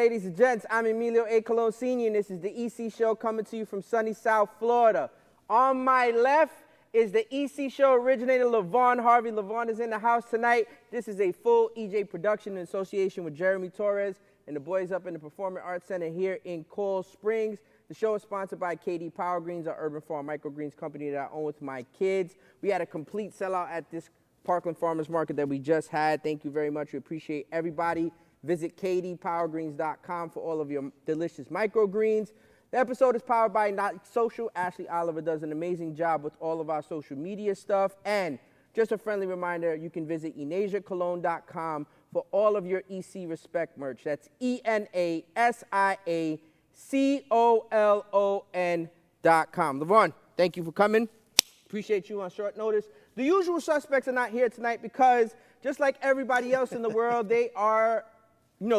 ladies and gents. I'm Emilio A. Colon Sr., and this is the EC Show coming to you from sunny South Florida. On my left is the EC Show originator, LaVon Harvey. LaVon is in the house tonight. This is a full EJ production in association with Jeremy Torres and the boys up in the Performing Arts Center here in Coral Springs. The show is sponsored by KD Power Greens, our urban farm microgreens company that I own with my kids. We had a complete sellout at this Parkland Farmers Market that we just had. Thank you very much. We appreciate everybody. Visit kdpowergreens.com for all of your delicious microgreens. The episode is powered by Not Social. Ashley Oliver does an amazing job with all of our social media stuff. And just a friendly reminder, you can visit EnasiaCologne.com for all of your EC Respect merch. That's ENASIACOLON.com. LaVon, thank you for coming. Appreciate you on short notice. The usual suspects are not here tonight because just like everybody else in the world, they are,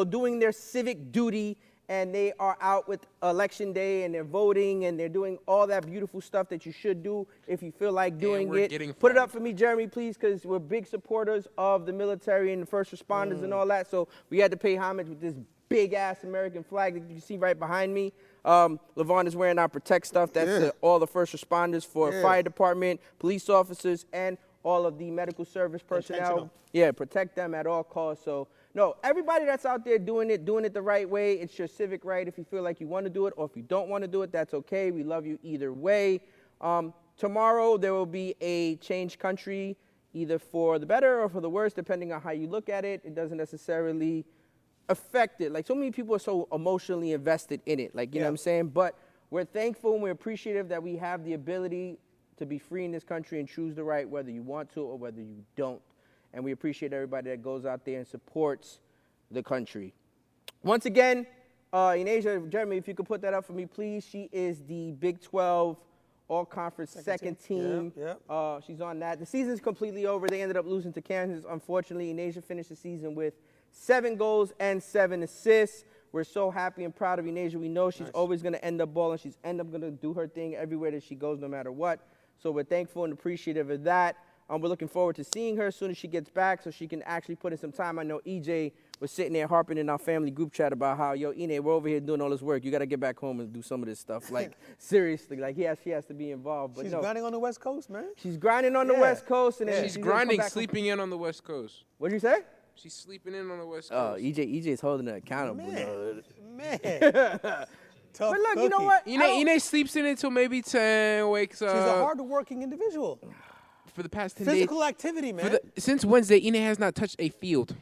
doing their civic duty, and they are out with Election Day, and they're voting, and they're doing all that beautiful stuff that you should do if you feel like doing it. Put it up for me, Jeremy, please, because we're big supporters of the military and the first responders and all that, so we had to pay homage with this big-ass American flag that you see right behind me. LaVon is wearing our Protect stuff. That's all the first responders for fire department, police officers, and all of the medical service personnel. Yeah, protect them at all costs. So, no, everybody that's out there doing it the right way, it's your civic right. If you feel like you want to do it or if you don't want to do it, that's okay. We love you either way. Tomorrow there will be a change country, either for the better or for the worse, depending on how you look at it. It doesn't necessarily affect it. Like, so many people are so emotionally invested in it. Like, you know what I'm saying? But we're thankful and we're appreciative that we have the ability to be free in this country and choose the right, whether you want to or whether you don't. And we appreciate everybody that goes out there and supports the country. Once again, in Asia, Jeremy, if you could put that up for me, please. She is the Big 12 All-Conference second team. She's on that. The season's completely over. They ended up losing to Kansas, unfortunately. In Asia finished the season with 7 goals and 7 assists. We're so happy and proud of Inasia. We know she's always going to end up balling. She's going to do her thing everywhere that she goes, no matter what. So we're thankful and appreciative of that. We're looking forward to seeing her as soon as she gets back so she can actually put in some time. I know EJ was sitting there harping in our family group chat about how, Ine, we're over here doing all this work. You got to get back home and do some of this stuff. Like, seriously, like, she has to be involved. But she's grinding on the West Coast, man. She's grinding on the West Coast. And then she's grinding, sleeping in on the West Coast. What'd you say? She's sleeping in on the West Coast. Oh, EJ's holding her accountable. Man. But look, you know what? Ine sleeps in until maybe 10, wakes up. She's a hard-working individual. For the past 10 days. Physical activity, man. Since Wednesday, Ine has not touched a field.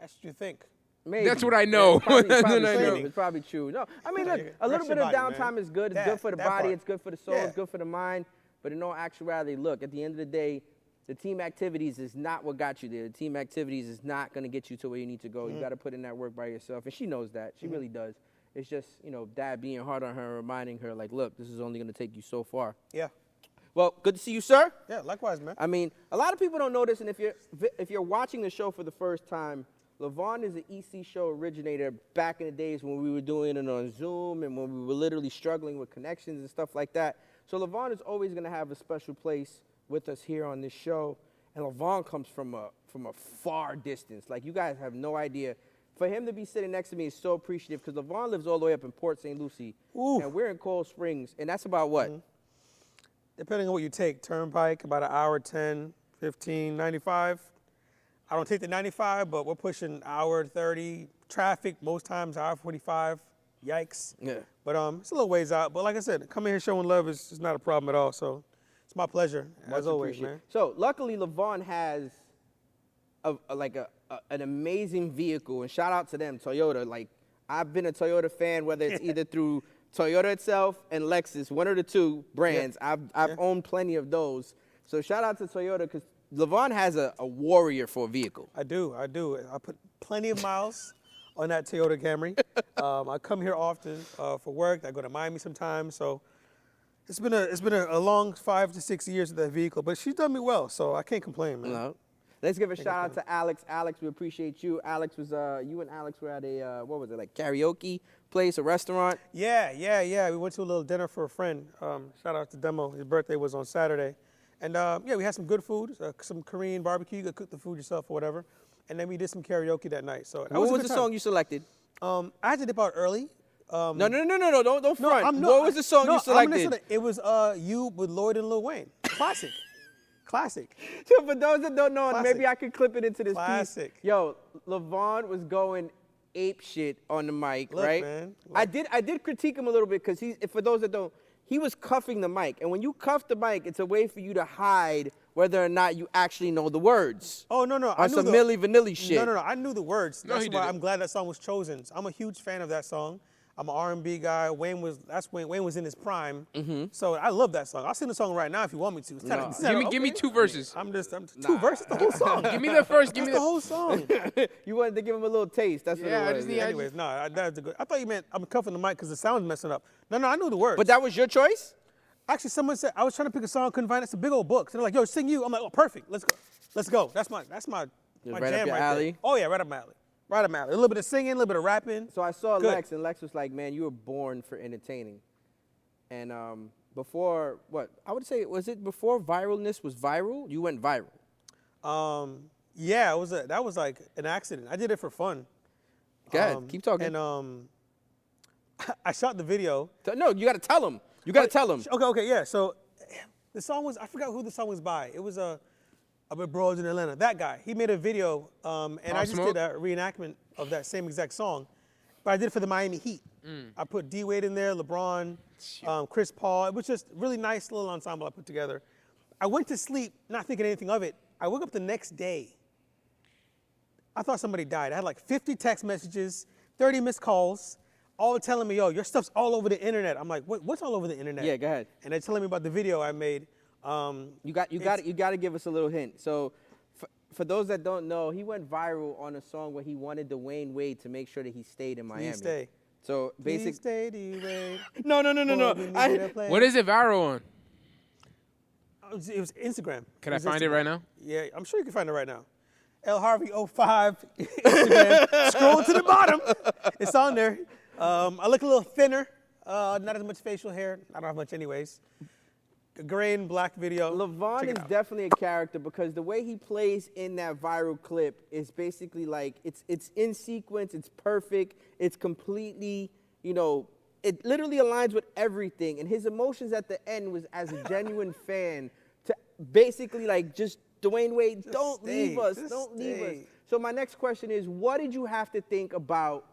That's what you think. Maybe. That's what I know. It's probably true. No, I mean, look, a little bit of downtime is good. It's good for the body. It's good for the soul. It's good for the mind. But in all actuality, look, at the end of the day, the team activities is not what got you there. The team activities is not going to get you to where you need to go. You got to put in that work by yourself. And she knows that. She really does. It's just, Dad being hard on her, reminding her, like, look, this is only going to take you so far. Yeah. Well, good to see you, sir. Yeah, likewise, man. I mean, a lot of people don't know this, and if you're watching the show for the first time, LaVon is an EC Show originator back in the days when we were doing it on Zoom and when we were literally struggling with connections and stuff like that. So LaVon is always going to have a special place with us here on this show, and LaVon comes from a far distance. Like, you guys have no idea. For him to be sitting next to me is so appreciative because LaVon lives all the way up in Port St. Lucie, and we're in Coral Springs, and that's about what? Depending on what you take, Turnpike, about an hour 10, 15, 95. I don't take the 95, but we're pushing hour 30. Traffic, most times, hour 45. Yikes. Yeah. But it's a little ways out. But like I said, coming here showing love is not a problem at all. So it's my pleasure, as always, man. So luckily, LaVon has an amazing vehicle, and shout out to them, Toyota. Like, I've been a Toyota fan, whether it's either through Toyota itself and Lexus, one of the two brands. I've owned plenty of those. So shout out to Toyota because LaVon has a warrior for a vehicle. I do. I put plenty of miles on that Toyota Camry. I come here often for work. I go to Miami sometimes. So it's been a long 5 to 6 years with that vehicle. But she's done me well, so I can't complain, man. No. Let's give a shout out to Alex. Alex, we appreciate you. Alex was you and Alex were at a like karaoke place, a restaurant? Yeah. We went to a little dinner for a friend. Shout out to Demo. His birthday was on Saturday. And we had some good food, some Korean barbecue. You could cook the food yourself or whatever. And then we did some karaoke that night. So what was the song you selected? I had to dip out early. No, don't front. No, What was the song you selected? It was You with Lloyd and Lil Wayne. Classic. Classic. So for those that don't know, and Classic. maybe I could clip it into this Classic. piece. Yo, LeVon was going ape shit on the mic, Look, right? man, I did critique him a little bit because for those that don't, he was cuffing the mic, and when you cuff the mic, it's a way for you to hide whether or not you actually know the words. Oh, no. On some Milli Vanilli shit. No. I knew the words. No, That's he why didn't. I'm glad that song was chosen. I'm a huge fan of that song. I'm an R&B guy. Wayne was in his prime. So I love that song. I'll sing the song right now if you want me to. It's kinda, Give me 2 verses. I'm 2 verses, the whole song. Give me the first. Give That's me the whole song. You wanted to give him a little taste. That's Yeah, I what it just was. need- Anyways, no, that's a good. I thought you meant I'm cuffing the mic because the sound's messing up. No, I knew the words. But that was your choice? Actually, someone said I was trying to pick a song, couldn't find it. It's a big old book. So they're like, "Yo, sing you." I'm like, "Oh, perfect. Let's go. That's my Right jam up your right alley? there." Oh yeah, right up my alley. Right up my alley. A little bit of singing, a little bit of rapping. So I saw Good. Lex, and Lex was like, man, you were born for entertaining. And before, I would say, was it before viralness was viral? You went viral. Yeah, that was like an accident. I did it for fun. Go ahead, keep talking. And I shot the video. No, you got to tell him. You got to tell him. Okay, yeah. So the song was, I forgot who the song was by. It was a Bros in Atlanta. That guy. He made a video, and I just did a reenactment of that same exact song, but I did it for the Miami Heat. I put D Wade in there, LeBron, Chris Paul. It was just a really nice little ensemble I put together. I went to sleep not thinking anything of it. I woke up the next day. I thought somebody died. I had like 50 text messages, 30 missed calls, all telling me, "Yo, your stuff's all over the internet." I'm like, "What's all over the internet?" Yeah, go ahead. And they're telling me about the video I made. You got to give us a little hint. So, for those that don't know, he went viral on a song where he wanted Dwyane Wade to make sure that he stayed in Miami. Please stay. So Please basically, stay, D-Wade. no. What is it viral on? It was Instagram. Can I find it right now? Yeah, I'm sure you can find it right now. L Harvey 05 Instagram. Scroll to the bottom. It's on there. I look a little thinner. Not as much facial hair. I don't have much anyways. A gray and black video. LeVon Check is it out. definitely a character because the way he plays in that viral clip is basically like it's in sequence, it's perfect, it's completely, it literally aligns with everything. And his emotions at the end was as a genuine fan to basically like just Dwyane Wade, don't leave us. So my next question is, what did you have to think about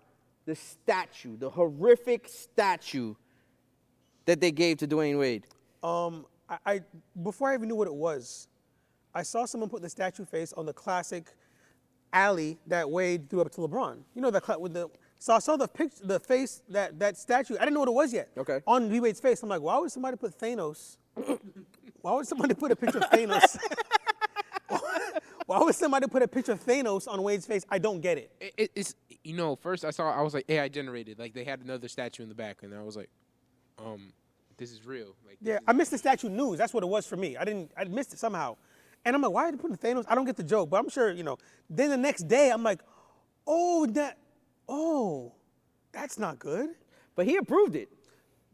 the statue, the horrific statue that they gave to Dwyane Wade? I before I even knew what it was, I saw someone put the statue face on the classic alley that Wade threw up to LeBron. You know that with the. So I saw the picture, the face that statue. I didn't know what it was yet. Okay. On D Wade's face, I'm like, why would somebody put Thanos? Why would somebody put a picture of Thanos? Why would somebody put a picture of Thanos on Wade's face? I don't get it. It's first I was like AI generated. Like they had another statue in the back, and I was like, this is real. Like Yeah, I missed the statue news. That's what it was for me. I missed it somehow. And I'm like, why are they putting Thanos? I don't get the joke, but I'm sure, Then the next day, I'm like, that's not good. But he approved it.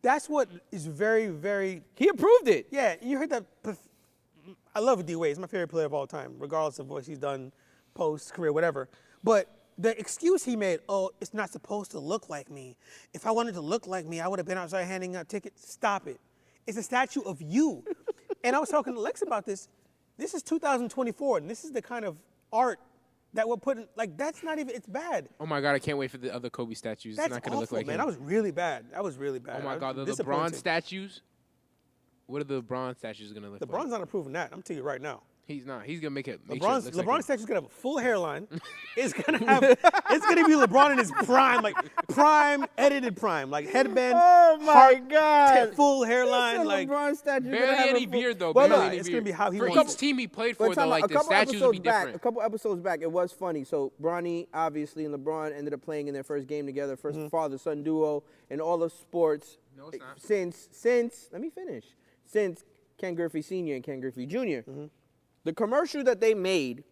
That's what is very, very. He approved it. Yeah, you heard that. I love D Wade. He's my favorite player of all time, regardless of what he's done, post career, whatever. But the excuse he made, it's not supposed to look like me. If I wanted to look like me, I would have been outside handing out tickets. Stop it. It's a statue of you. And I was talking to Lex about this. This is 2024, and this is the kind of art that we're putting. Like, that's not even. It's bad. oh my god, I can't wait for the other Kobe statues. That's It's not gonna awful, look like man. him. That was really bad. Oh my god, the LeBron disappointed. statues. What are the LeBron statues gonna look like? LeBron's not approving that. I'm telling you right now. He's not. He's gonna make it. LeBron's statue's gonna have a full hairline. It's gonna be LeBron in his prime, like edited prime, like headband. Oh my heart, God. full hairline, Said like. LeBron statue gonna Barely have any a full- beard though. Well, barely no, any it's beard. gonna be how he For wants each it. team he played But for time though, out, like the statues would be different. A couple episodes back, it was funny. So Bronny, obviously, and LeBron ended up playing in their first game together, first father-son duo in all of sports. No, it's not. Since let me finish. Since Ken Griffey Sr. and Ken Griffey Jr. The commercial that they made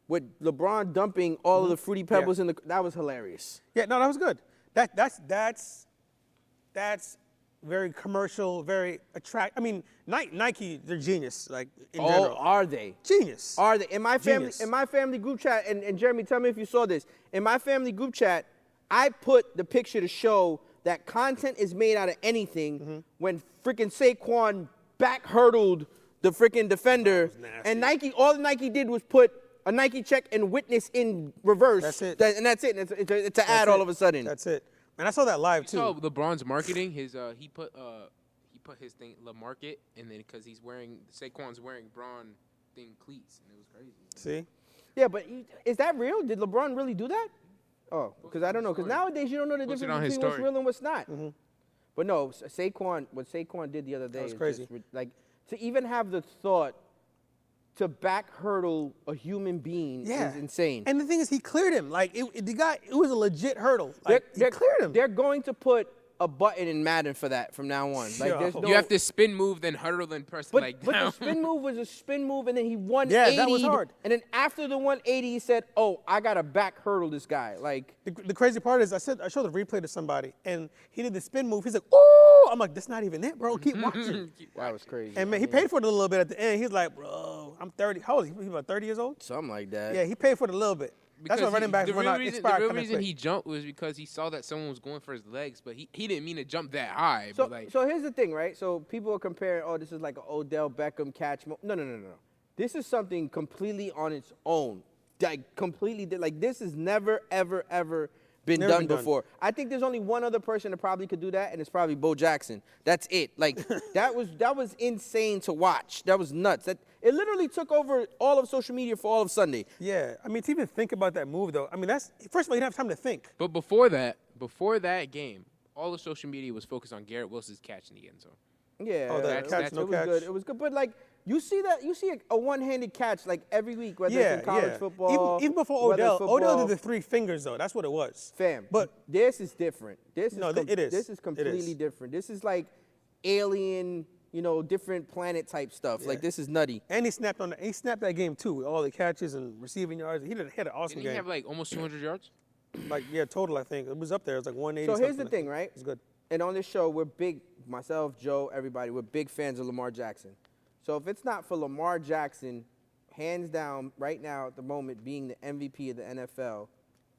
with LeBron dumping all of the Fruity Pebbles in that was hilarious. Yeah, no, that was good. That's very commercial, very attractive. I mean, Nike, they're genius, like in general. Are they? Genius. Are they? In my Genius. family group chat, and Jeremy, tell me if you saw this. In my family group chat, I put the picture to show that content is made out of anything when freaking Saquon back hurdled the freaking defender. And Nike, all Nike did was put a Nike check and witness in reverse. That's it. And that's it. It's an ad all of a sudden. That's it. And I saw that live too. So LeBron's marketing, he put his thing Le Market, and then because Saquon's wearing Braun thing cleats, and it was crazy. See? Yeah, but is that real? Did LeBron really do that? Oh, because I don't know. Because nowadays you don't know the difference between what's real and what's not. But no, what Saquon did the other day was is crazy. Just, like, to even have the thought to back hurdle a human being is insane. And the thing is, he cleared him. Like, it was a legit hurdle. Like, he cleared him. They're going to put a button in Madden for that from now on. Like, there's no, you have to spin move, then hurdle, then press but, like but down. the spin move was a spin move, and then he 180'd. Yeah, that was hard. And then after the 180, he said, "Oh, I gotta back hurdle this guy." Like The crazy part is, I showed the replay to somebody, and he did the spin move. He's like, "Oh!" I'm like, "That's not even it, bro. Keep watching." that was crazy. And man, he paid for it a little bit at the end. He's like, "Bro, I'm 30. How old is he? He's about 30 years old." Something like that. Yeah, he paid for it a little bit. That's why running backs run out expired. The real reason he jumped was because he saw that someone was going for his legs, but he didn't mean to jump that high. So, but like, so here's the thing, right? So people are comparing, oh, this is like an Odell Beckham catch. No. This is something completely on its own. Like, completely, like, this has never, ever been done before. I think there's only one other person that probably could do that, and it's probably Bo Jackson. That's it. Like, that was insane to watch. That was nuts. It literally took over all of social media for all of Sunday. Yeah, I mean, to even think about that move, though, I mean, that's, first of all, you don't have time to think. But before that game, all the social media was focused on Garrett Wilson's catch in the end zone. Yeah, Oh, that catch, no catch. Good. It was good. But, like, you see a one-handed catch, like, every week, whether it's in college football. Even before Odell did the 3 fingers, though. That's what it was. Fam, but this is different. It is. This is completely different. This is like alien, different planet type stuff. Yeah. Like, this is nutty. And he snapped that game, too, with all the catches and receiving yards. He had an awesome game. Didn't he have, like, almost 200 yards? Like, yeah, total, I think. It was up there. It was like 180. So here's the thing, right? It's good. And on this show, we're big, myself, Joe, everybody, we're big fans of Lamar Jackson. So if it's not for Lamar Jackson, hands down, right now at the moment, being the MVP of the NFL,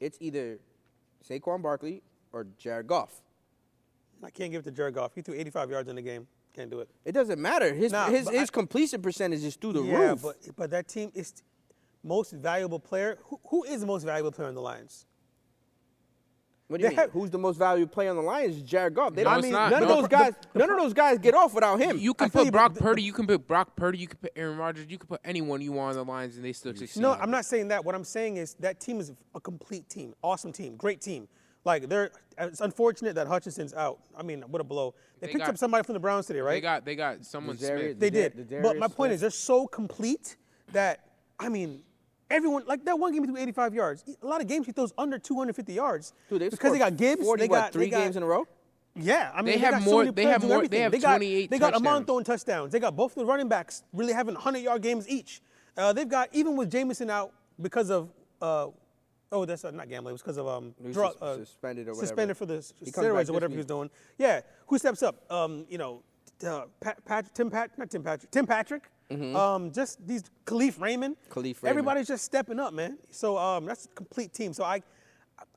it's either Saquon Barkley or Jared Goff. I can't give it to Jared Goff. He threw 85 yards in the game. Can't do it. It doesn't matter. His completion percentage is through the roof. Yeah, but that team is most valuable player. Who is the most valuable player on the Lions? What do you mean? Who's the most valuable player on the Lions? Jared Goff. None of those guys get off without him. You can put Brock Purdy. You can put Brock Purdy. You can put Aaron Rodgers. You can put anyone you want on the Lions, and they still succeed. No, I'm not saying that. What I'm saying is that team is a complete team, awesome team, great team. Like, it's unfortunate that Hutchinson's out. I mean, what a blow. They picked up somebody from the Browns today, right? They got someone Smith. They did. But my point is, they're so complete that, I mean, everyone, like that one game he threw 85 yards. A lot of games he throws under 250 yards. Dude, because they got Gibbs. 40, three games in a row? Yeah, I mean, they have more. They have 28. They got Amon throwing touchdowns. They got both the running backs really having 100-yard games each. They've got, even with Jameson out because of that's not gambling. It was because of suspended or whatever. Suspended for the steroids or whatever he was doing. Yeah, who steps up? Tim Patrick. Just these Khalif Raymond. Everybody's just stepping up, man. So that's a complete team. So I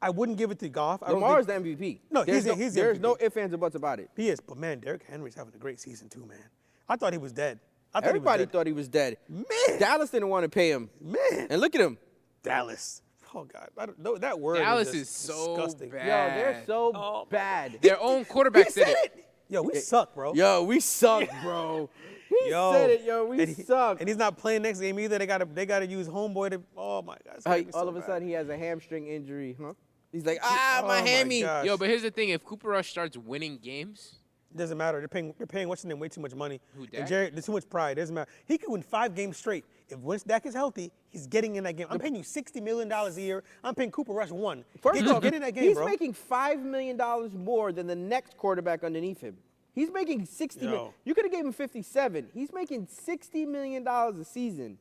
wouldn't give it to Goff. Lamar's the MVP. No, he's the MVP. There's no ifs, ands, or buts about it. He is. But, man, Derrick Henry's having a great season too, man. I thought he was dead. Everybody thought he was dead. Man. Dallas didn't want to pay him. Man. And look at him. Dallas. Oh, God. I don't know. That word Dallas is is so disgusting. bad. Yo, they're so bad. Their own quarterback said it. Yo, we suck, bro. Yo, we suck, bro. He said it, yo. We suck. And he's not playing next game either. They gotta use homeboy to. Oh my God. All of a sudden, he has a hamstring injury, huh? He's like, my hammy. Yo, but here's the thing: if Cooper Rush starts winning games, it doesn't matter. They're paying what's his name way too much money. Who, Dak? And Jared, there's too much pride. It doesn't matter. He could win 5 games straight. If Dak is healthy, he's getting in that game. I'm paying you $60 million a year. I'm paying Cooper Rush 1. First off, get in that game, bro. He's making $5 million more than the next quarterback underneath him. He's making $60 million. You could have gave him 57. He's making $60 million a season.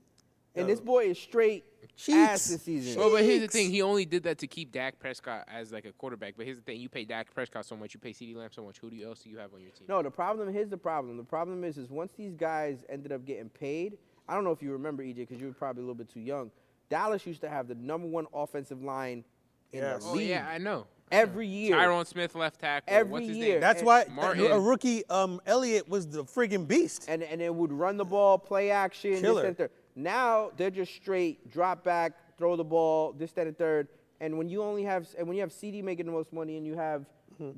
And this boy is straight ass this season. Well, but here's the thing. He only did that to keep Dak Prescott as like a quarterback. But here's the thing. You pay Dak Prescott so much. You pay CeeDee Lamb so much. Who else do you have on your team? No, here's the problem. The problem is once these guys ended up getting paid, I don't know if you remember, EJ, because you were probably a little bit too young. Dallas used to have the #1 offensive line in the league. Oh, yeah, I know. every year. Tyrone Smith left tackle. Every What's his year. name? That's why Martin. a rookie, Elliott, was the friggin' beast. And it would run the ball, play action, Killer. this, that, and third. Now they're just straight drop back, throw the ball, this, that, and third. And when you have CD making the most money and you have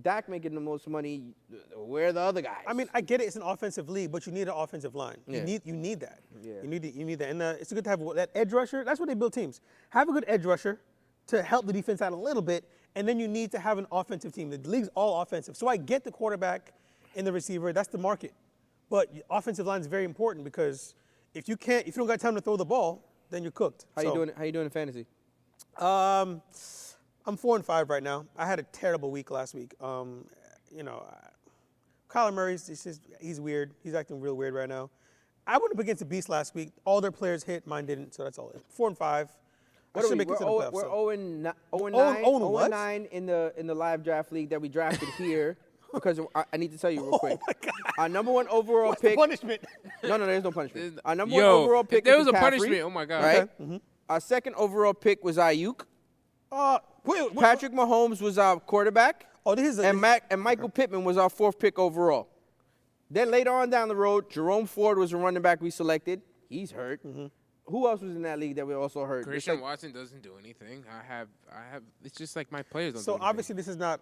Dak making the most money, where are the other guys? I mean, I get it. It's an offensive league, but you need an offensive line. Yeah. You need that. Yeah. You need that. And it's good to have that edge rusher. That's what they build teams. Have a good edge rusher to help the defense out a little bit, and then you need to have an offensive team. The league's all offensive. So I get the quarterback and the receiver. That's the market. But offensive line is very important because if you don't got time to throw the ball, then you're cooked. How you doing in fantasy? I'm 4-5 right now. I had a terrible week last week. Kyler Murray's he's weird. He's acting real weird right now. I went up against a beast last week. All their players hit, mine didn't. So that's all. 4-5. What are we? Make it to the playoffs, We're so. 0-9 in the live draft league that we drafted here. Because I need to tell you real quick. my God. Our number one overall What's pick. the punishment? No, there's no punishment. Our number Yo, one overall pick if there was was a McCaffrey, punishment, oh my God. Right? Okay. Mm-hmm. Our second overall pick was Ayuk. Wait, Patrick Mahomes was our quarterback. Oh, this is And Michael Pittman was our fourth pick overall. Then later on down the road, Jerome Ford was a running back we selected. He's hurt. Mm-hmm. Who else was in that league that we also hurt? Christian Watson doesn't do anything. I have. It's just like my players don't. So do anything. obviously this is not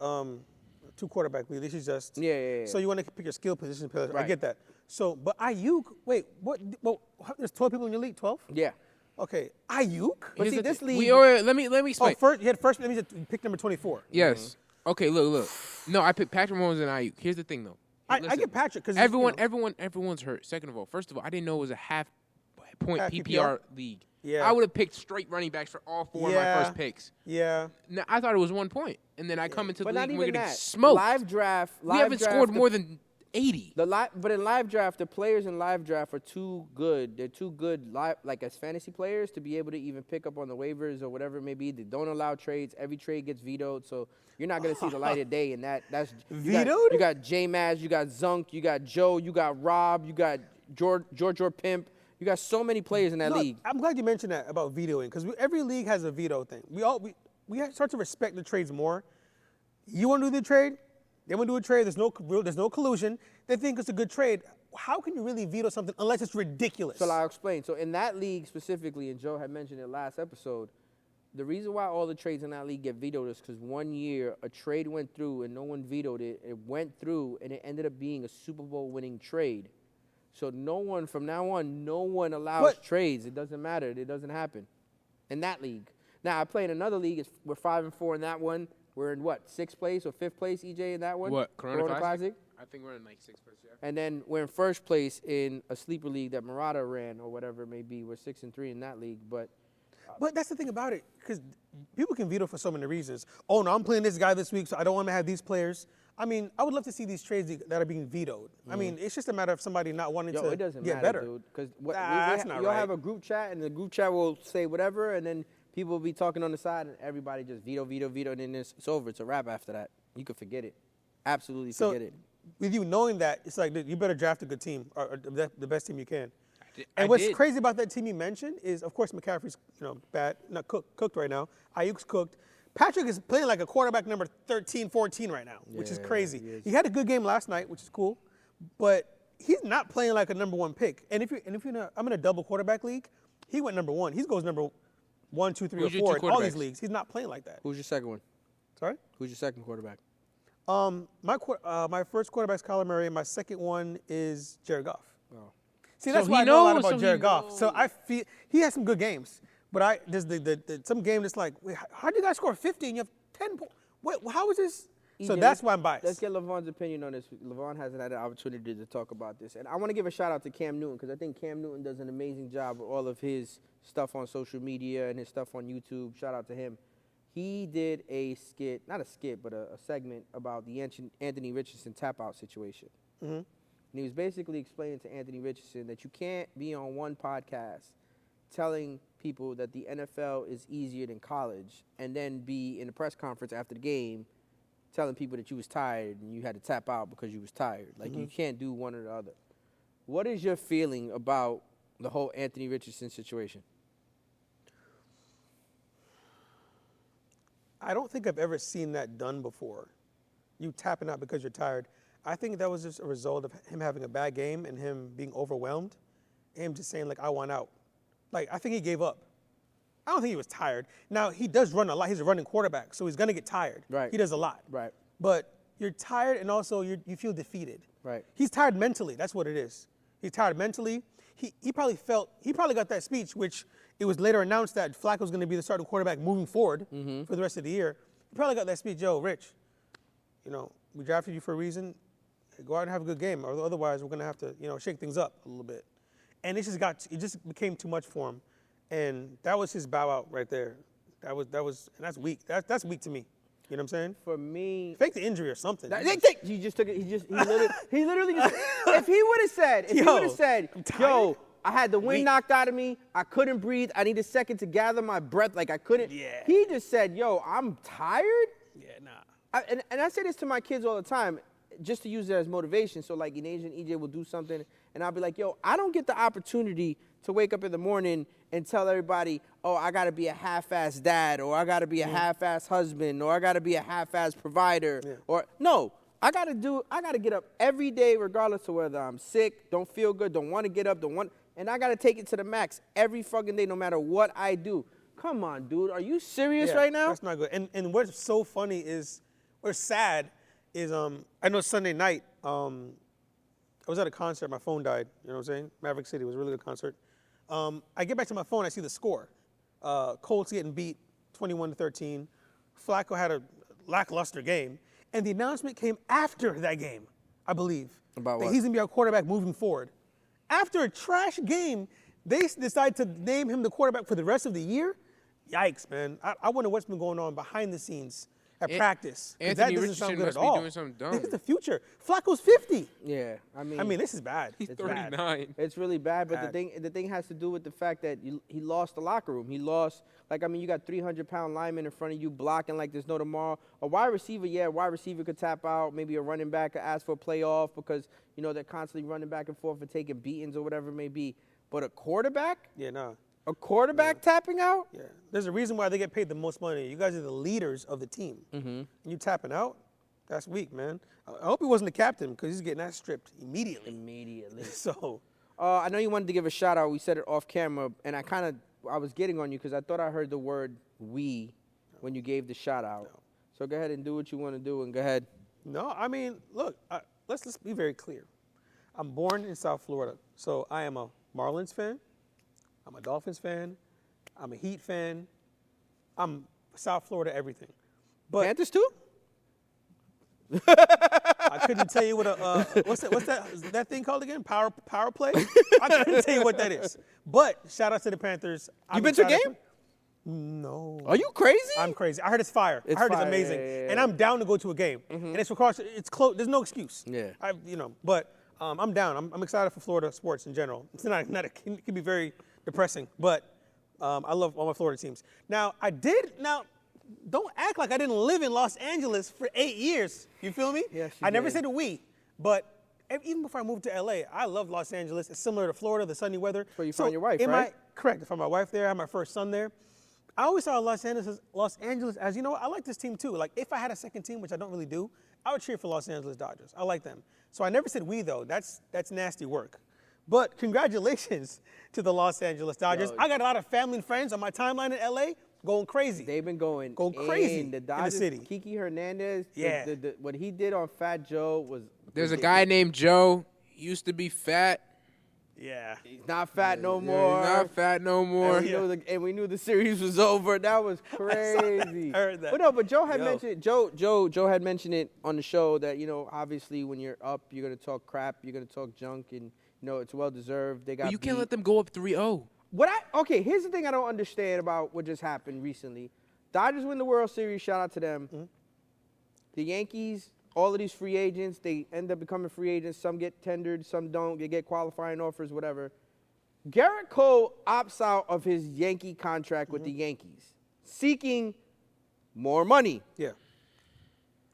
two quarterback league. This is just Yeah. So you want to pick your skill position players. I Right. get that. So, but Ayuk, wait, what? Well, there's 12 people in your league. 12? Yeah. Okay, Ayuk. But Here's see, the this thing. league. Let me Oh, explain. first you had first. That means you pick number 24. Yes. Okay. Look. No, I picked Patrick Mahomes and Ayuk. Here's the thing, though. I Listen, get Patrick because everyone's hurt. Second of all, first of all, I didn't know it was a half-point Half PPR league. Yeah. I would have picked straight running backs for all four of my first picks. Yeah. Now, I thought it was 1 point, and then I come into the But league not and we're even getting that. smoked. Live draft. We haven't scored more than 80. But in live draft, the players in live draft are too good. They're too good, like as fantasy players, to be able to even pick up on the waivers or whatever it may be. They don't allow trades. Every trade gets vetoed, so you're not going to see the light of day. And that's Vetoed? You got J-Maz, you got Zunk, you got Joe, you got Rob, you got George or Pimp. You got so many players in that Look, league. I'm glad you mentioned that about vetoing because every league has a veto thing. We start to respect the trades more. You want to do the trade? They want to do a trade. There's no collusion. They think it's a good trade. How can you really veto something unless it's ridiculous? So I'll explain. So in that league specifically, and Joe had mentioned it last episode, the reason why all the trades in that league get vetoed is because 1 year a trade went through and no one vetoed it. It went through and it ended up being a Super Bowl winning trade. So from now on, no one allows trades. It doesn't matter. It doesn't happen in that league. Now I play in another league. We're 5-4 in that one. We're in what, 6th place or 5th place, EJ, in that one? What, Corona Classic? I think we're in like 6th place, yeah. And then we're in 1st place in a sleeper league that Murata ran or whatever it may be. We're 6-3 in that league, but that's the thing about it, because people can veto for so many reasons. Oh, no, I'm playing this guy this week, so I don't want to have these players. I mean, I would love to see these trades that are being vetoed. I mean, it's just a matter of somebody not wanting to it doesn't get matter, better. dude. Because you'll have a group chat, and the group chat will say whatever, and then people will be talking on the side, and everybody just veto, and then it's over. It's a wrap after that. You can forget it. Absolutely forget it. With you knowing that, it's like you better draft a good team or the best team you can. I And what's did. crazy about that team you mentioned is, of course, McCaffrey's bad, not cooked right now. Ayuk's cooked. Patrick is playing like a quarterback number 13, 14 right now, which is crazy. He had a good game last night, which is cool, but he's not playing like a number 1 pick. And if I'm in a double quarterback league, he went number 1. He goes number 1, 2, 3, Who's or your 4 two in all these quarterbacks? leagues. He's not playing like that. Who's your second one? Sorry? Who's your second quarterback? My first quarterback's Kyler Murray, and my second one is Jared Goff. Oh. See, So that's he why I know a lot knows, about so he Jared Goff. knows. So I feel he has some good games, but there's some game that's like, wait, how do you guys score 50 and you have 10 points? Wait, how is this? So EJ, that's why I'm biased. Let's get LeVon's opinion on this. LeVon hasn't had an opportunity to talk about this. And I want to give a shout out to Cam Newton because I think Cam Newton does an amazing job with all of his stuff on social media and his stuff on YouTube. Shout out to him. He did a skit, not a skit, but a segment about the Anthony Richardson tap-out situation. Mm-hmm. And he was basically explaining to Anthony Richardson that you can't be on one podcast telling people that the NFL is easier than college and then be in a press conference after the game telling people that you was tired and you had to tap out because you was tired. Like, you can't do one or the other. What is your feeling about the whole Anthony Richardson situation? I don't think I've ever seen that done before. You tapping out because you're tired. I think that was just a result of him having a bad game and him being overwhelmed. Him just saying, like, I want out. Like, I think he gave up. I don't think he was tired. Now, he does run a lot. He's a running quarterback, so he's going to get tired. Right. He does a lot. Right. But you're tired, and also you feel defeated. Right. He's tired mentally. That's what it is. He's tired mentally. He probably got that speech, which it was later announced that Flacco was going to be the starting quarterback moving forward for the rest of the year. He probably got that speech, yo, Rich, we drafted you for a reason. Go out and have a good game, or otherwise we're going to have to, shake things up a little bit. And it just became too much for him. And that was his bow out right there. And that's weak. That's weak to me. You know what I'm saying? For me, fake the injury or something. He just took it. He literally just, if he would have said, yo, I had the wind knocked out of me. I couldn't breathe. I need a second to gather my breath. Like, I couldn't. Yeah. He just said, yo, I'm tired. Yeah, nah. And I say this to my kids all the time, just to use it as motivation. So, like, Inaj and EJ will do something, and I'll be like, yo, I don't get the opportunity to wake up in the morning and tell everybody, oh, I got to be a half-ass dad, or I got to be a half-ass husband, or I got to be a half-ass provider. Yeah. Or, no, I got to get up every day regardless of whether I'm sick, don't feel good, don't want to get up, and I got to take it to the max every fucking day no matter what I do. Come on, dude. Are you serious right now? That's not good. And what's so funny is, or sad, is I know Sunday night, I was at a concert, my phone died, you know what I'm saying? Maverick City, it was a really good concert. I get back to my phone, I see the score. Colts getting beat 21-13. Flacco had a lackluster game. And the announcement came after that game, I believe. About that what? he's going to be our quarterback moving forward. After a trash game, they decide to name him the quarterback for the rest of the year? Yikes, man. I wonder what's been going on behind the scenes at practice. Anthony that doesn't Richardson sound good must at be all. doing something dumb. This is the future. Flacco's 50. Yeah, I mean, this is bad. He's It's bad. 39. It's really bad, but Bad. the thing has to do with the fact that he lost the locker room. He lost, you got 300-pound linemen in front of you blocking like there's no tomorrow. A wide receiver could tap out. Maybe a running back could ask for a playoff because, they're constantly running back and forth and taking beatings or whatever it may be. But a quarterback? Yeah, no. A quarterback tapping out? Yeah. There's a reason why they get paid the most money. You guys are the leaders of the team. Mm-hmm. You tapping out? That's weak, man. I hope he wasn't the captain because he's getting that stripped immediately. So, I know you wanted to give a shout out. We said it off camera, and I was getting on you because I thought I heard the word "we" when you gave the shout out. No. So go ahead and do what you want to do, and go ahead. no, I mean, look, let's be very clear. I'm born in South Florida, so I am a Marlins fan. I'm a Dolphins fan. I'm a Heat fan. I'm South Florida everything. But Panthers too? I couldn't tell you what what's that thing called again? Power play? I couldn't tell you what that is. But shout out to the Panthers. You been to a game? No. Are you crazy? I'm crazy. I heard it's fire. It's I heard fire, it's amazing. yeah. And I'm down to go to a game. And it's across. It's close. There's no excuse. Yeah. But I'm down. I'm excited for Florida sports in general. It's it can be very depressing, but I love all my Florida teams. Now, don't act like I didn't live in Los Angeles for 8 years. You feel me? Yes, you I never did. said we, but even before I moved to LA, I love Los Angeles. It's similar to Florida, the sunny weather. That's where you found your wife, right? Correct. I found my wife there. I had my first son there. I always saw Los Angeles as, I like this team too. Like, if I had a second team, which I don't really do, I would cheer for Los Angeles Dodgers. I like them. So I never said we, though. That's nasty work. But congratulations to the Los Angeles Dodgers. Yo. I got a lot of family and friends on my timeline in LA going crazy. They've been going crazy in the in Dodgers, the city. Kiki Hernandez, Yeah. what he did on Fat Joe was There's a ridiculous. guy named Joe. He used to be fat. Yeah. He's not fat no He's more. not fat no more. And we knew the series was over. That was crazy. I heard that. But no, but Joe had Yo. mentioned Joe had mentioned it on the show that obviously when you're up, you're gonna talk crap, you're gonna talk junk, and it's well deserved. They got But you can't beat. let them go up 3-0. Here's the thing I don't understand about what just happened recently. Dodgers win the World Series. Shout out to them. Mm-hmm. The Yankees, all of these free agents, they end up becoming free agents. Some get tendered, some don't. They get qualifying offers, whatever. Garrett Cole opts out of his Yankee contract with the Yankees, seeking more money. Yeah.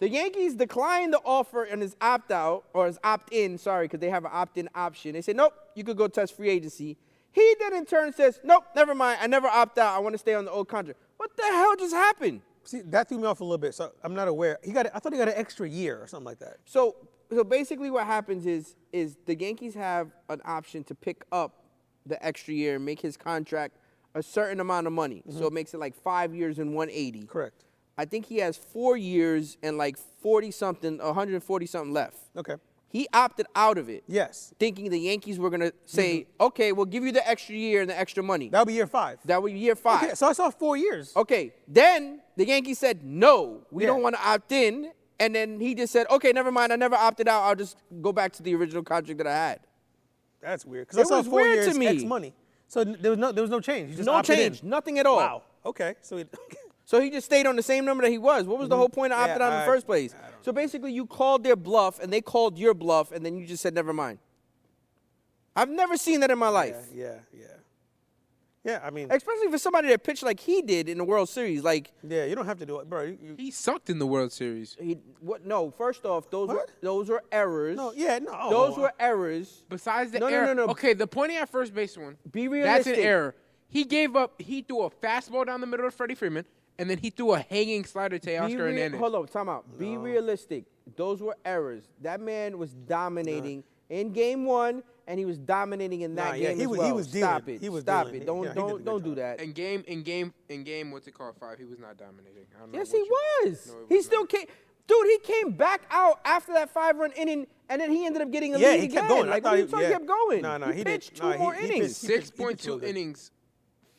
The Yankees declined the offer and his opt-out, or his opt-in, because they have an opt-in option. They said, nope, you could go test free agency. He then in turn says, nope, never mind. I never opt out. I want to stay on the old contract. What the hell just happened? See, that threw me off a little bit, so I'm not aware. I thought he got an extra year or something like that. So basically what happens is the Yankees have an option to pick up the extra year and make his contract a certain amount of money. So it makes it like 5 years and 180. Correct. I think he has 4 years and like 140 something left. Okay. He opted out of it. Yes. Thinking the Yankees were going to say, okay, we'll give you the extra year and the extra money. That'll be year 5. That was year 5. Okay, so I saw 4 years. Okay, then the Yankees said, no, we Yeah. don't want to opt in. And then he just said, okay, never mind, I never opted out. I'll just go back to the original contract that I had. That's weird. Because I saw was 4 weird years, to me. X money. So there was no change. He just No opted change, in. nothing at all. Wow. Okay. So he just stayed on the same number that he was. What was the whole point of opting out in the first place? So basically you called their bluff and they called your bluff and then you just said, never mind. I've never seen that in my life. Yeah, I mean, Especially for somebody that pitched like he did in the World Series. Like, yeah, you don't have to do it, bro. He sucked in the World Series. no, first off, those were errors. No, yeah, no. Those were errors. Besides the No, no, error. no, no. Okay, the pointing at first base one. Be That's realistic. an error. He gave up. He threw a fastball down the middle of Freddie Freeman, and then he threw a hanging slider to Teoscar Hernandez. Hold on, time out. Be realistic. Those were errors. That man was dominating in game 1, and he was dominating in that game he as was- well. he was Stop dealing. it. He was Stop dealing. it. Don't Yeah, he did a good don't do job. that. In game, what's it called? 5. He was not dominating. I don't know Yes, what he you- was. No, He was still not. came. Dude, he came back out after that 5-run inning, and then he ended up getting a Yeah, lead he again. kept going. I Like, thought what are you he- talking? yeah. He kept going. No, he he pitched did- 2 no, more he pitched- innings. he pitched 6.2 really good. innings,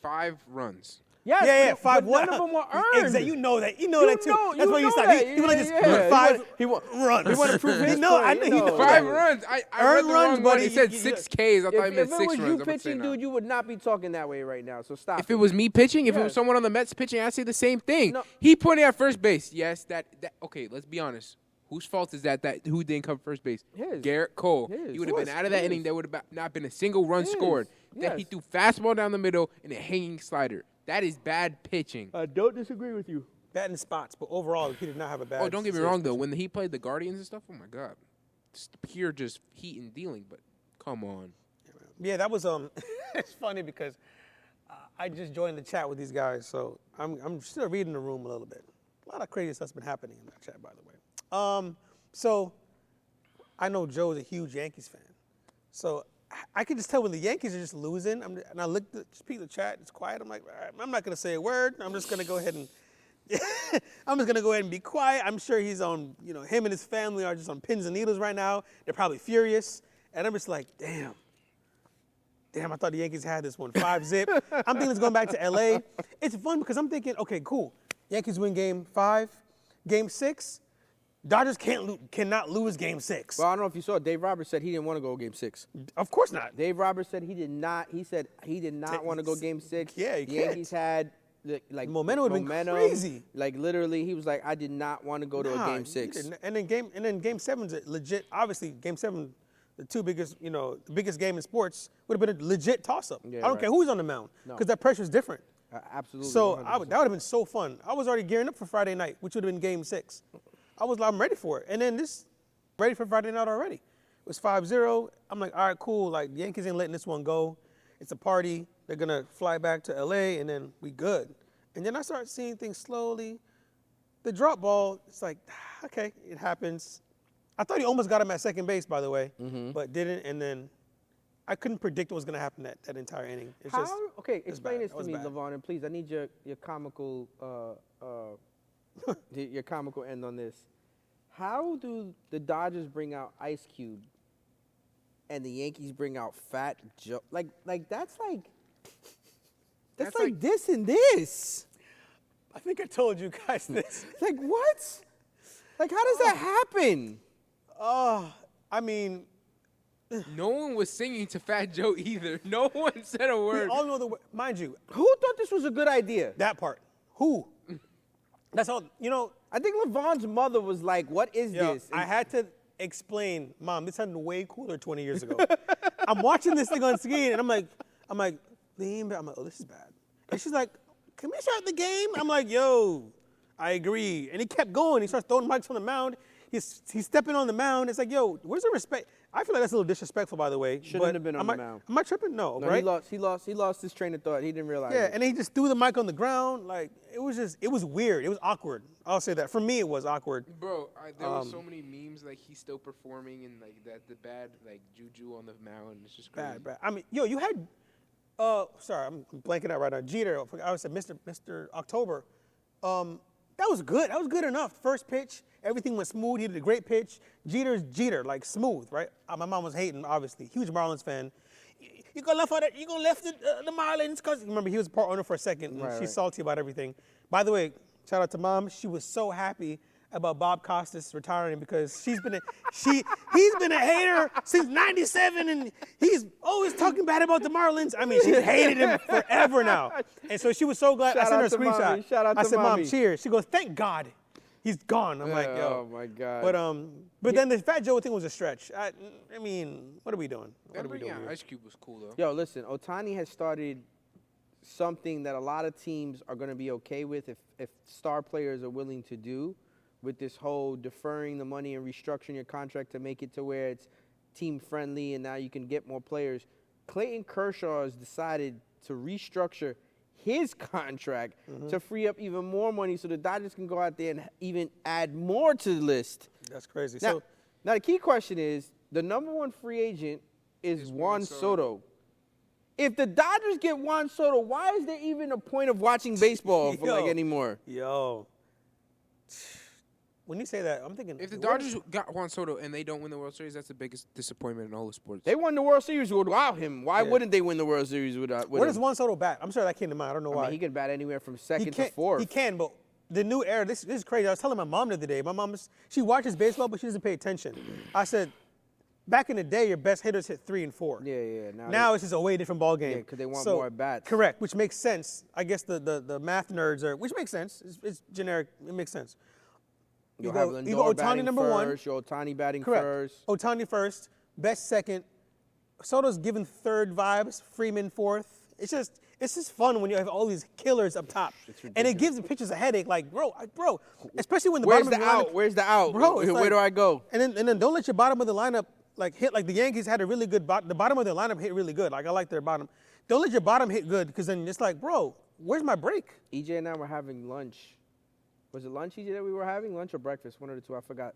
5 runs. Yes, Yeah, but 5 none of them were earned. Exactly. You know that. You know that too. know- That's you why you know stopped. that. He went like this. Yeah, 5 he runs. He want to prove his No, point, I know you you know. know. 5 Like, runs. I Earned read the runs, wrong one. buddy. He said You- 6 Ks. I thought he If meant it 6 was runs. you I'm about to say pitching, nah. dude, you would not be talking that way right now. So stop. If it was me pitching, if it Yeah. was someone on the Mets pitching, I'd say the same thing. No. He pointed at first base. Yes, that. Okay, let's be honest. Whose fault is that who didn't cover first base? His. Garrett Cole. His. He would have been out of that His. inning. There would have not been a single run His. scored. Then he Yes. threw fastball down the middle and a hanging slider. That is bad pitching. I don't disagree with you. Bad in spots, but overall, he did not have a bad. Oh, don't get me series wrong though. pitching. When he played the Guardians and stuff, oh my God, just pure just heat and dealing. But come on. Yeah, that was it's funny because I just joined the chat with these guys, so I'm still reading the room a little bit. A lot of crazy stuff's been happening in that chat, by the way. So I know Joe's a huge Yankees fan, so I can just tell when the Yankees are just losing. And I looked at the chat, it's quiet. I'm like, all right, I'm not gonna say a word. I'm just gonna go ahead and be quiet. I'm sure he's on, him and his family are just on pins and needles right now. They're probably furious, and I'm just like, damn, I thought the Yankees had this one 5-zip. I'm thinking it's going back to LA. It's fun because I'm thinking, okay, cool. Yankees win game 5, game 6. Dodgers cannot lose game 6. Well, I don't know if you saw. Dave Roberts said he didn't want to go game 6. Of course not. Dave Roberts said he did not. He said he did not want to go game 6. Yeah, you the can't. Yankees had like Momentum would've been crazy. Like literally, he was like, I did not want to go to a Nah, game you 6. didn't. And then game 7's a legit. Obviously, game 7, the two biggest, the biggest game in sports would have been a legit toss-up. Yeah, I don't right. care who's on the mound because that pressure's different. Absolutely. So 100%. that would have been so fun. I was already gearing up for Friday night, which would have been game 6. I'm ready for it. And then ready for Friday night already. It was 5-0. I'm like, all right, cool. Like, the Yankees ain't letting this one go. It's a party. They're going to fly back to LA, and then we good. And then I start seeing things slowly. The drop ball, it's like, okay, it happens. I thought he almost got him at second base, by the way, but didn't. And then I couldn't predict what was going to happen that entire inning. It's just, Okay, it's explain bad. this That to was me, bad. LeVon, and please, I need your comical your comical end on this. How do the Dodgers bring out Ice Cube and the Yankees bring out Fat Joe? Like that's like this and this. I think I told you guys this. Like what? Like how does that happen? I mean, No one was singing to Fat Joe either. No one said a we word. all know mind you, Who thought this was a good idea? that part. Who? That's all, I think LeVon's mother was like, "What is this?" I had to explain, Mom, this sounded way cooler 20 years ago. I'm watching this thing on screen, and I'm like, oh, this is bad. And she's like, can we start the game? I'm like, yo, I agree. And he kept going. He starts throwing mics on the mound. He's stepping on the mound. It's like, yo, where's the respect? I feel like that's a little disrespectful, by the way. Shouldn't have been on am the mound. Am I tripping? No, No, right? he lost his train of thought. He didn't realize Yeah, it. and he just threw the mic on the ground. Like, it was weird. It was awkward. I'll say that. For me, it was awkward. Bro, there were so many memes like he's still performing and like that the bad like juju on the mound. It's just crazy. Bad. I mean, you had, sorry, I'm blanking out right now. Jeter, I was Mr. October. That was good. That was good enough. First pitch, everything went smooth. He did a great pitch. Jeter's Jeter, like smooth, right? My mom was hating, obviously. Huge Marlins fan. You gonna left the Marlins because remember he was part owner for a second. And she's salty about everything. By the way, shout out to mom. She was so happy about Bob Costas retiring because he's been a hater since '97 and he's always talking bad about the Marlins. I mean, she's hated him forever now. And so she was so glad. I sent her a screenshot. Mommy. Shout out I to said, mommy. Mom, cheers. She goes, thank God. He's gone. I'm like, yo. Oh my God. But then the Fat Joe thing was a stretch. I mean, what are we doing? What are we doing? Yeah, Here? Ice Cube was cool though. Yo, listen, Ohtani has started something that a lot of teams are going to be okay with if star players are willing to do, with this whole deferring the money and restructuring your contract to make it to where it's team friendly and now you can get more players. Clayton Kershaw has decided to restructure his contract to free up even more money so the Dodgers can go out there and even add more to the list. That's crazy. Now the key question is, the number one free agent is Juan Soto. If the Dodgers get Juan Soto, why is there even a point of watching baseball for anymore? Yo. When you say that, I'm thinking. If the Dodgers got Juan Soto and they don't win the World Series, that's the biggest disappointment in all of sports. They won the World Series without him. Why wouldn't they win the World Series without Where him? does Juan Soto bat? I'm sorry, that came to mind. I don't know why. I mean, he can bat anywhere from second to fourth. He can, but the new era, this is crazy. I was telling my mom the other day. My mom, she watches baseball, but she doesn't pay attention. I said, back in the day, your best hitters hit 3 and 4. Yeah. Now it's just a way different ball game. Yeah, because they want more at bats. Correct, which makes sense. I guess the math nerds are, which makes sense. It's generic. It makes sense. You go Ohtani number first, one. Your Ohtani batting Correct. first. Ohtani first, Best second. Soto's given third vibes, Freeman fourth. It's just fun when you have all these killers up top. And it gives the pitchers a headache, like, bro, especially when the Where's bottom the of the out? lineup. Where's the out? Bro, Where do I go? And then don't let your bottom of the lineup like hit. Like the Yankees had a really good the bottom of their lineup hit really good. Like I like their bottom. Don't let your bottom hit good because then it's like, bro, where's my break? EJ and I were having lunch. Was it lunch, EJ, that we were having? Lunch or breakfast? One of the two. I forgot.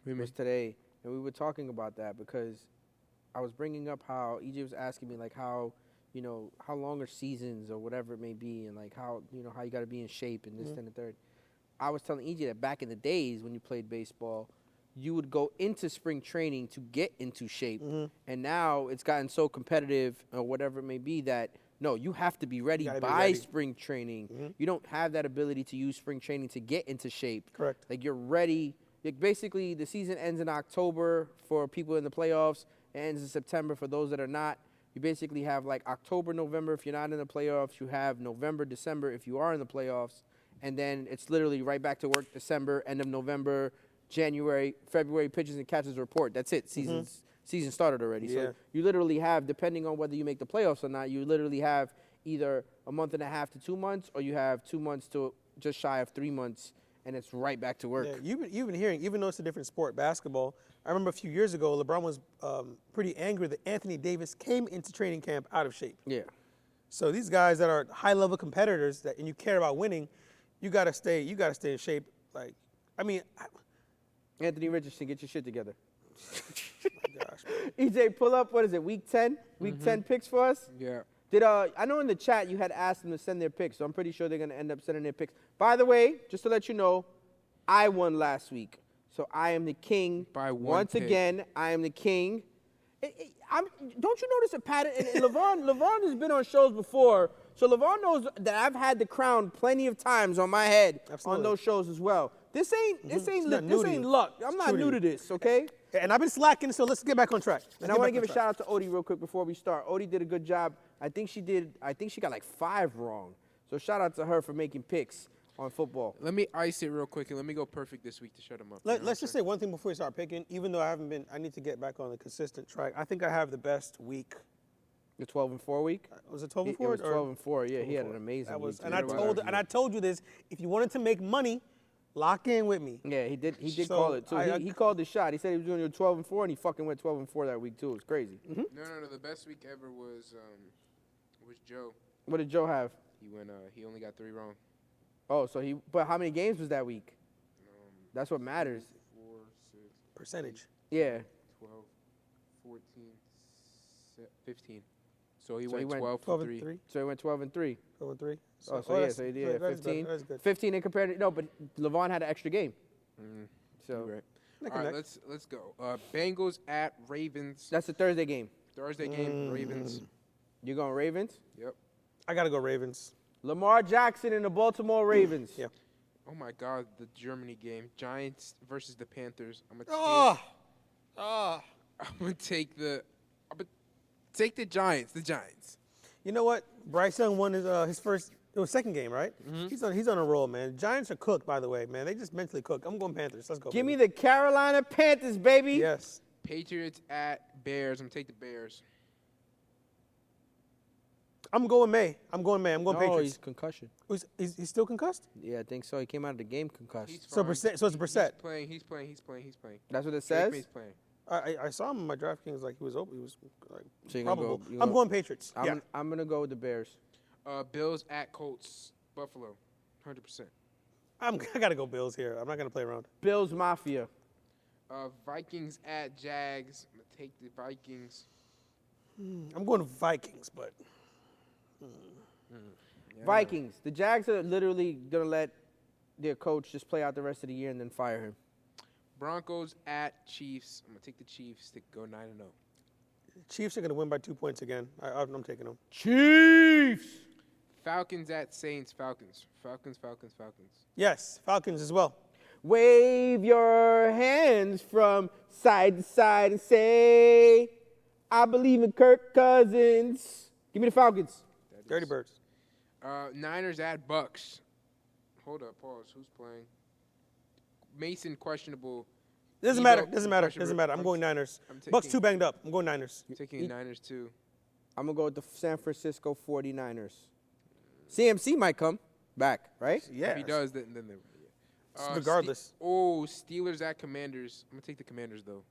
It was today. And we were talking about that because I was bringing up how EJ was asking me, like, how long are seasons or whatever it may be, and, like, how you got to be in shape and this, and the third. I was telling EJ that back in the days when you played baseball, you would go into spring training to get into shape. And now it's gotten so competitive or whatever it may be that, no, you have to be ready by spring training. You don't have that ability to use spring training to get into shape. Correct. Like, you're ready. Like, basically, the season ends in October for people in the playoffs. It ends in September for those that are not. You basically have, like, October, November if you're not in the playoffs. You have November, December if you are in the playoffs. And then it's literally right back to work December, end of November, January, February, pitchers and catchers report. That's it. Season started already. Yeah. So you literally have, depending on whether you make the playoffs or not, you literally have either a month and a half to 2 months, or you have 2 months to just shy of 3 months, and it's right back to work. Yeah, you've been hearing, even though it's a different sport, basketball. I remember a few years ago, LeBron was pretty angry that Anthony Davis came into training camp out of shape. Yeah. So these guys that are high-level competitors and you care about winning, you gotta stay in shape. Like, I mean, Anthony Richardson, get your shit together. gosh. EJ, pull up, what is it, week 10? Week 10 picks for us? Yeah. I know in the chat you had asked them to send their picks, so I'm pretty sure they're going to end up sending their picks. By the way, just to let you know, I won last week. So I am the king. By one Once pick. again, I am the king. Don't you notice a pattern? And LeVon has been on shows before, so LeVon knows that I've had the crown plenty of times on my head on those shows as well. This ain't luck. I'm not new to this, okay? And I've been slacking, so let's get back on track. And I want to give a shout out to Odie real quick before we start. Odie did a good job. I think she got like 5 wrong. So shout out to her for making picks on football. Let me ice it real quick and let me go perfect this week to shut him up. Let's just say one thing before we start picking. Even though I need to get back on the consistent track. I think I have the best week. The 12-4 week? Was it 12-4? It was 12-4. Yeah, he had an amazing week. And I told you this. If you wanted to make money, Lock in with me. Yeah, he did So, call it, too. He called the shot. He said he was doing 12-4, and he fucking went 12-4 that week, too. It was crazy. Mm-hmm. No. The best week ever was Joe. What did Joe have? He only got 3 wrong. Oh, but how many games was that week? That's what matters. 4, 6, Percentage. Yeah. 12, 14, 15. So he went 12 12 for and 3. 3. So he went 12-3. 12 and 3. So he did that's 15. good. That's good. 15 in compared to, no, but LeVon had an extra game. So Right. Neck All and right, neck. let's go. Bengals at Ravens. that's the Thursday game. Thursday game, Ravens. You going Ravens? Yep. I got to go Ravens. Lamar Jackson and the Baltimore Ravens. Yeah. Oh my God, the Germany game, Giants versus the Panthers. I'm gonna take the Giants. The Giants. You know what? Bryce Young won his second game, right? Mm-hmm. He's on a roll, man. Giants are cooked, by the way, man. They just mentally cooked. I'm going Panthers. Let's go. Give me the Carolina Panthers, baby. Yes. Patriots at Bears. I'm gonna take the Bears. I'm going May. I'm going No, Patriots. he's concussion. He's still concussed? Yeah, I think so. He came out of the game concussed. He's So fine. so it's Brissett. He's playing. That's what it Bateman says? is playing. I saw him in my DraftKings like he was open. He was like So you're gonna probable. go- you're I'm gonna- going Patriots. I'm going to go with the Bears. Bills at Colts. Buffalo. 100%. I got to go Bills here. I'm not going to play around. Bills Mafia. Vikings at Jags. I'm gonna take the Vikings. I'm going Vikings, but Vikings. The Jags are literally going to let their coach just play out the rest of the year and then fire him. Broncos at Chiefs. I'm gonna take the Chiefs to go 9-0. Chiefs are going to win by 2 points again. I'm taking them. Chiefs. Falcons at Saints. Falcons. Yes, Falcons as well. Wave your hands from side to side and say, I believe in Kirk Cousins. Give me the Falcons. Dirty Birds. Niners at Bucks. Hold up, pause. Who's playing? Mason questionable. Doesn't Debo, matter. questionable. Doesn't matter. I'm going Niners. I'm Bucks taking- too banged up. I'm going Niners. I'm taking the Niners too. I'm going to go with the San Francisco 49ers. CMC might come back, right? Yeah. If he does, then they're yeah. Regardless. Steelers at Commanders. I'm gonna take the Commanders though.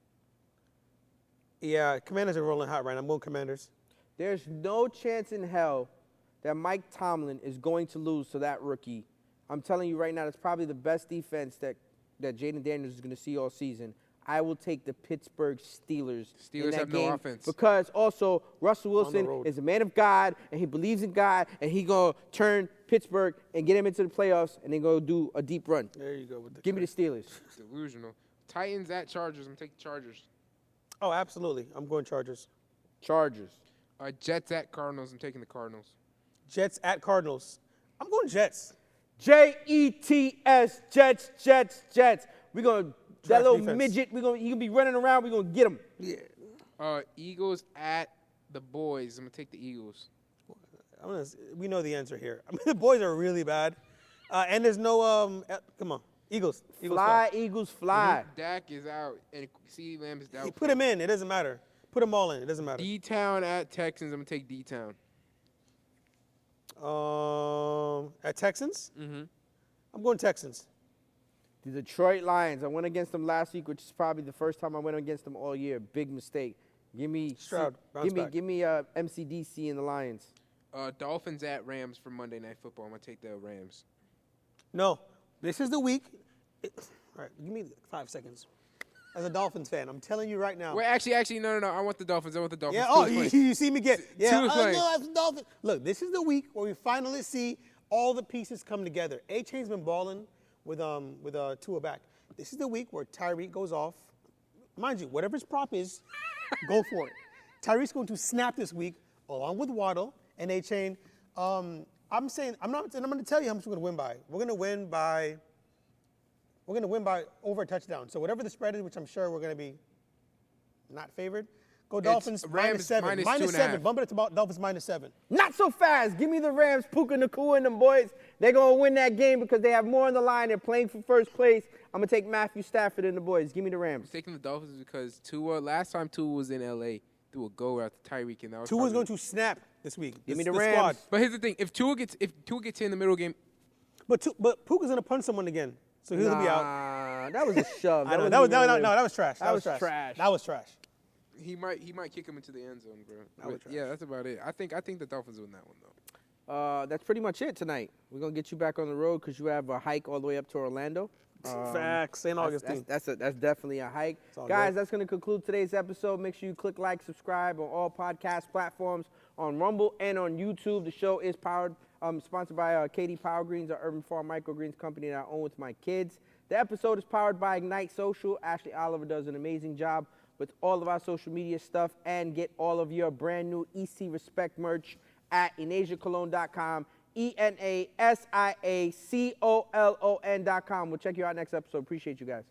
Yeah, Commanders are rolling hot right now. I'm going Commanders. There's no chance in hell that Mike Tomlin is going to lose to that rookie. I'm telling you right now, that's probably the best defense that Jaden Daniels is going to see all season. I will take the Pittsburgh Steelers. in Steelers that have no game offense. Because also Russell Wilson road. is a man of God, and he believes in God, and he going to turn Pittsburgh and get him into the playoffs, and then go do a deep run. There you go. With the Give me the Steelers. Delusional. Titans at Chargers. I'm taking Chargers. Oh, absolutely. I'm going Chargers. Chargers. Jets at Cardinals. I'm taking the Cardinals. Jets at Cardinals. I'm going Jets. Jets, Jets. We're going to, that Draft little defense. midget, he going to be running around. We're going to get him. Yeah. Eagles at the Boys. I'm gonna take the Eagles. We know the answer here. I mean, the boys are really bad. And there's no, come on. Eagles. Fly, Eagles, fly. Dak is out, and CeeDee Lamb is out. Put him in. It doesn't matter. Put them all in. It doesn't matter. D-Town at Texans. I'm gonna take D-Town. At Texans? Mm-hmm. I'm going Texans. The Detroit Lions. I went against them last week, which is probably the first time I went against them all year. Big mistake. Give me Stroud, bounce back. give me MCDC and the Lions. Dolphins at Rams for Monday Night Football. I'm gonna take the Rams. No. This is the week. All right, give me 5 seconds. As a Dolphins fan, I'm telling you right now. Wait, actually, no. I want the Dolphins. Yeah, oh, Tua's you, playing. you see me get. Yeah, Tua's playing. no, as a Dolphin. Look, this is the week where we finally see all the pieces come together. A-Chain's been balling with Tua back. This is the week where Tyreek goes off. Mind you, whatever his prop is, go for it. Tyreek's going to snap this week along with Waddle and A-Chain. I'm going to tell you how much we're going to win by. We're going to win by over a touchdown. So whatever the spread is, which I'm sure we're going to be not favored, go Dolphins Rams -7. minus 7. -2.5. Bump it to Dolphins -7. Not so fast. Give me the Rams, Puka Nakua and them boys. They're going to win that game because they have more on the line. They're playing for first place. I'm going to take Matthew Stafford and the boys. Give me the Rams. Taking the Dolphins because last time Tua was in LA, threw a go out to Tyreek, and that was Tua's probably- going to snap this week. Give me This- the the Rams. squad. But here's the thing: if Tua gets in the middle game, But Puka's going to punch someone again. So he'll be out. Nah, that was a shove. I know. That was trash. That was trash. That was trash. He might kick him into the end zone, bro. would But, yeah, that's about it. I think the Dolphins win that one though. That's pretty much it tonight. We're gonna get you back on the road because you have a hike all the way up to Orlando. Facts. St. Augustine. That's definitely a hike. all Guys, good. that's going to conclude today's episode. Make sure you click like, subscribe on all podcast platforms, on Rumble and on YouTube. The show is sponsored by Katie Power Greens, our urban farm microgreens company that I own with my kids. The episode is powered by Ignite Social. Ashley Oliver does an amazing job with all of our social media stuff, and get all of your brand new EC Respect merch at EnasiaCologne.com. ENASIACOLON.com. We'll check you out next episode. Appreciate you guys.